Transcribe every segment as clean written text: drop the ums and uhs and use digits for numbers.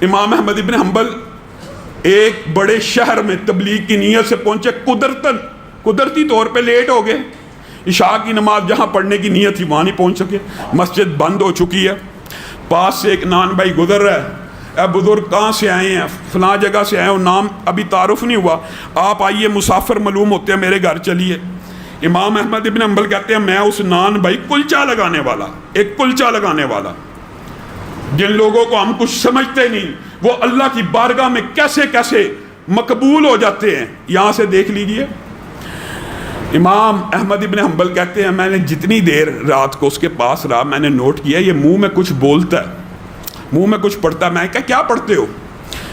امام احمد ابن حنبل ایک بڑے شہر میں تبلیغ کی نیت سے پہنچے، قدرتی طور پہ لیٹ ہو گئے، عشاء کی نماز جہاں پڑھنے کی نیت تھی وہاں نہیں پہنچ سکے، مسجد بند ہو چکی ہے۔ پاس سے ایک نان بھائی گزر رہا ہے، اے بزرگ کہاں سے آئے ہیں؟ فلاں جگہ سے آئے ہوں، نام ابھی تعارف نہیں ہوا، آپ آئیے، مسافر معلوم ہوتے ہیں، میرے گھر چلیے۔ امام احمد ابن حنبل کہتے ہیں میں اس نان بھائی کلچا لگانے والا، ایک کلچا لگانے والا، جن لوگوں کو ہم کچھ سمجھتے نہیں، وہ اللہ کی بارگاہ میں کیسے کیسے مقبول ہو جاتے ہیں، یہاں سے دیکھ لیجئے۔ امام احمد ابن حنبل کہتے ہیں میں نے جتنی دیر رات کو اس کے پاس رہا، میں نے نوٹ کیا یہ منہ میں کچھ بولتا ہے، منہ میں کچھ پڑھتا ہے۔ میں کہا کیا پڑھتے ہو؟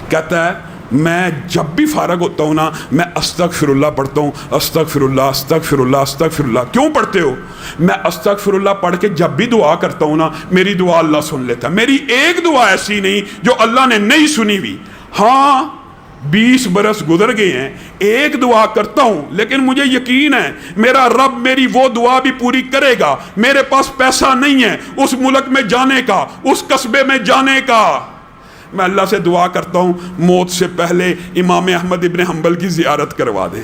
کہتا ہے میں جب بھی فارغ ہوتا ہوں نا، میں استغفر اللہ پڑھتا ہوں، استغفر اللہ استغفر اللہ استغفر اللہ۔ کیوں پڑھتے ہو؟ میں استغفر اللہ پڑھ کے جب بھی دعا کرتا ہوں نا، میری دعا اللہ سن لیتا ہے، میری ایک دعا ایسی نہیں جو اللہ نے نہیں سنی ہوئی۔ ہاں 20 برس گزر گئے ہیں، ایک دعا کرتا ہوں لیکن مجھے یقین ہے میرا رب میری وہ دعا بھی پوری کرے گا۔ میرے پاس پیسہ نہیں ہے اس ملک میں جانے کا، اس قصبے میں جانے کا، میں اللہ سے دعا کرتا ہوں موت سے پہلے امام احمد ابن حنبل کی زیارت کروا دے۔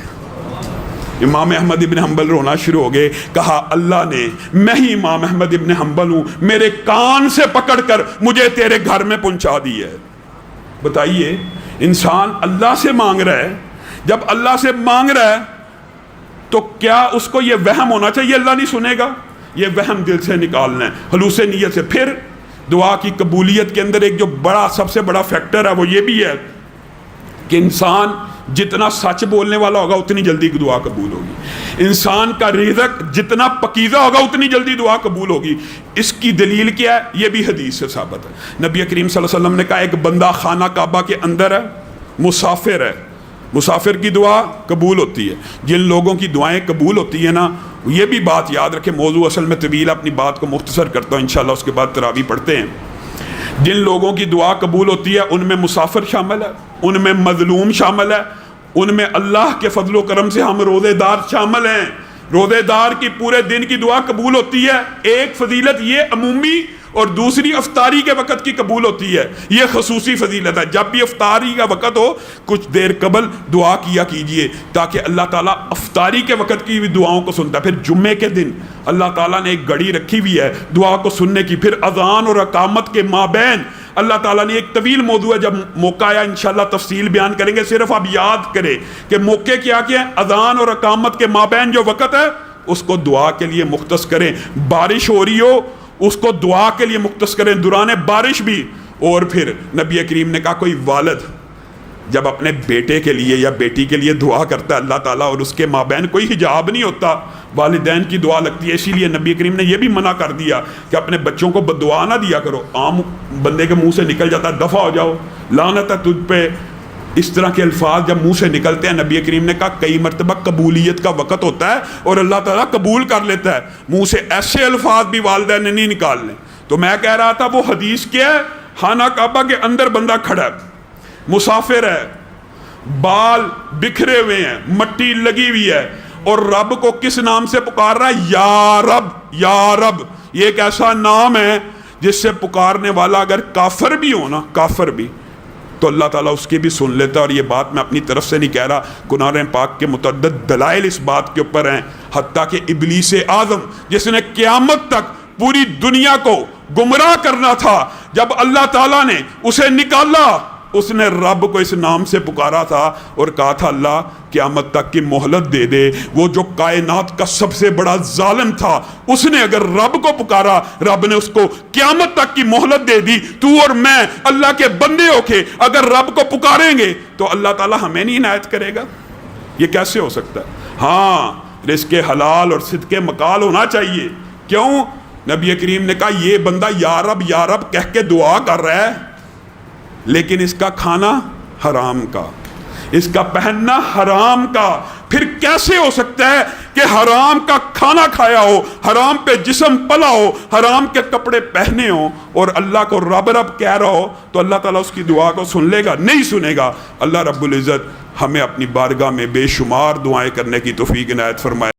امام احمد ابن حنبل رونا شروع ہو گئے، کہا اللہ نے، میں ہی امام احمد ابن حنبل ہوں، میرے کان سے پکڑ کر مجھے تیرے گھر میں پہنچا دی ہے۔ بتائیے انسان اللہ سے مانگ رہا ہے، جب اللہ سے مانگ رہا ہے تو کیا اس کو یہ وہم ہونا چاہیے اللہ نہیں سنے گا؟ یہ وہم دل سے نکالنا ہے، خلوص نیت سے۔ پھر دعا کی قبولیت کے اندر ایک جو سب سے بڑا فیکٹر ہے وہ یہ بھی ہے کہ انسان جتنا سچ بولنے والا ہوگا اتنی جلدی دعا قبول ہوگی، انسان کا رزق جتنا پکیزہ ہوگا اتنی جلدی دعا قبول ہوگی۔ اس کی دلیل کیا ہے؟ یہ بھی حدیث سے ثابت ہے۔ نبی کریم صلی اللہ علیہ وسلم نے کہا ایک بندہ خانہ کعبہ کے اندر ہے، مسافر ہے، مسافر کی دعا قبول ہوتی ہے۔ جن لوگوں کی دعائیں قبول ہوتی ہیں نا، یہ بھی بات یاد رکھیں، موضوع اصل میں طویل، اپنی بات کو مختصر کرتا ہوں انشاءاللہ، اس کے بعد تراویح پڑھتے ہیں۔ جن لوگوں کی دعا قبول ہوتی ہے ان میں مسافر شامل ہے، ان میں مظلوم شامل ہے، ان میں اللہ کے فضل و کرم سے ہم روزے دار شامل ہیں۔ روزے دار کی پورے دن کی دعا قبول ہوتی ہے۔ ایک فضیلت یہ عمومی اور دوسری افطاری کے وقت کی قبول ہوتی ہے، یہ خصوصی فضیلت ہے۔ جب بھی افطاری کا وقت ہو کچھ دیر قبل دعا کیا کیجئے تاکہ اللہ تعالیٰ افطاری کے وقت کی بھی دعاؤں کو سنتا ہے۔ پھر جمعے کے دن اللہ تعالیٰ نے ایک گھڑی رکھی ہوئی ہے دعا کو سننے کی۔ پھر اذان اور اقامت کے مابین اللہ تعالیٰ نے ایک طویل موضوع ہے، جب موقع آیا انشاءاللہ تفصیل بیان کریں گے، صرف آپ یاد کریں کہ موقع کیا کیا ہے۔ اذان اور اقامت کے مابین جو وقت ہے اس کو دعا کے لیے مختص کریں، بارش ہو رہی ہو اس کو دعا کے لیے مختص کریں، دوران بارش بھی۔ اور پھر نبی کریم نے کہا کوئی والد جب اپنے بیٹے کے لیے یا بیٹی کے لیے دعا کرتا ہے اللہ تعالیٰ اور اس کے مابین کوئی حجاب نہیں ہوتا، والدین کی دعا لگتی ہے، اسی لیے نبی کریم نے یہ بھی منع کر دیا کہ اپنے بچوں کو بددعا نہ دیا کرو۔ عام بندے کے منہ سے نکل جاتا ہے دفع ہو جاؤ، لعنت ہے تجھ پہ، اس طرح کے الفاظ جب منہ سے نکلتے ہیں، نبی کریم نے کہا کئی مرتبہ قبولیت کا وقت ہوتا ہے اور اللہ تعالیٰ قبول کر لیتا ہے، منہ سے ایسے الفاظ بھی والدین نے نہیں نکالنے۔ تو میں کہہ رہا تھا وہ حدیث کیا ہے، خانہ کعبہ کے اندر بندہ کھڑا ہے، مسافر ہے، بال بکھرے ہوئے ہیں، مٹی لگی ہوئی ہے، اور رب کو کس نام سے پکار رہا ہے؟ یا رب، یا رب۔ یہ ایک ایسا نام ہے جس سے پکارنے والا اگر کافر بھی ہو نا، کافر بھی، تو اللہ تعالیٰ اس کی بھی سن لیتا ہے۔ اور یہ بات میں اپنی طرف سے نہیں کہہ رہا، قرآن پاک کے متعدد دلائل اس بات کے اوپر ہیں، حتیٰ کہ ابلیس اعظم جس نے قیامت تک پوری دنیا کو گمراہ کرنا تھا، جب اللہ تعالیٰ نے اسے نکالا، اس نے رب کو اس نام سے پکارا تھا اور کہا تھا اللہ قیامت تک کی مہلت دے دے۔ وہ جو کائنات کا سب سے بڑا ظالم تھا، اس نے اگر رب کو پکارا، رب نے اس کو قیامت تک کی مہلت دے دی۔ تو اور میں اللہ کے بندے ہو کے اگر رب کو پکاریں گے تو اللہ تعالیٰ ہمیں نہیں عنایت کرے گا؟ یہ کیسے ہو سکتا ہے؟ ہاں رزق حلال اور صدقے مقال ہونا چاہیے۔ کیوں؟ نبی کریم نے کہا یہ بندہ یا رب کہہ کے دعا کر رہا ہے، لیکن اس کا کھانا حرام کا، اس کا پہننا حرام کا۔ پھر کیسے ہو سکتا ہے کہ حرام کا کھانا کھایا ہو، حرام پہ جسم پلا ہو، حرام کے کپڑے پہنے ہو، اور اللہ کو رب کہہ رہا ہو تو اللہ تعالیٰ اس کی دعا کو سن لے گا؟ نہیں سنے گا۔ اللہ رب العزت ہمیں اپنی بارگاہ میں بے شمار دعائیں کرنے کی توفیق عنایت فرمائے۔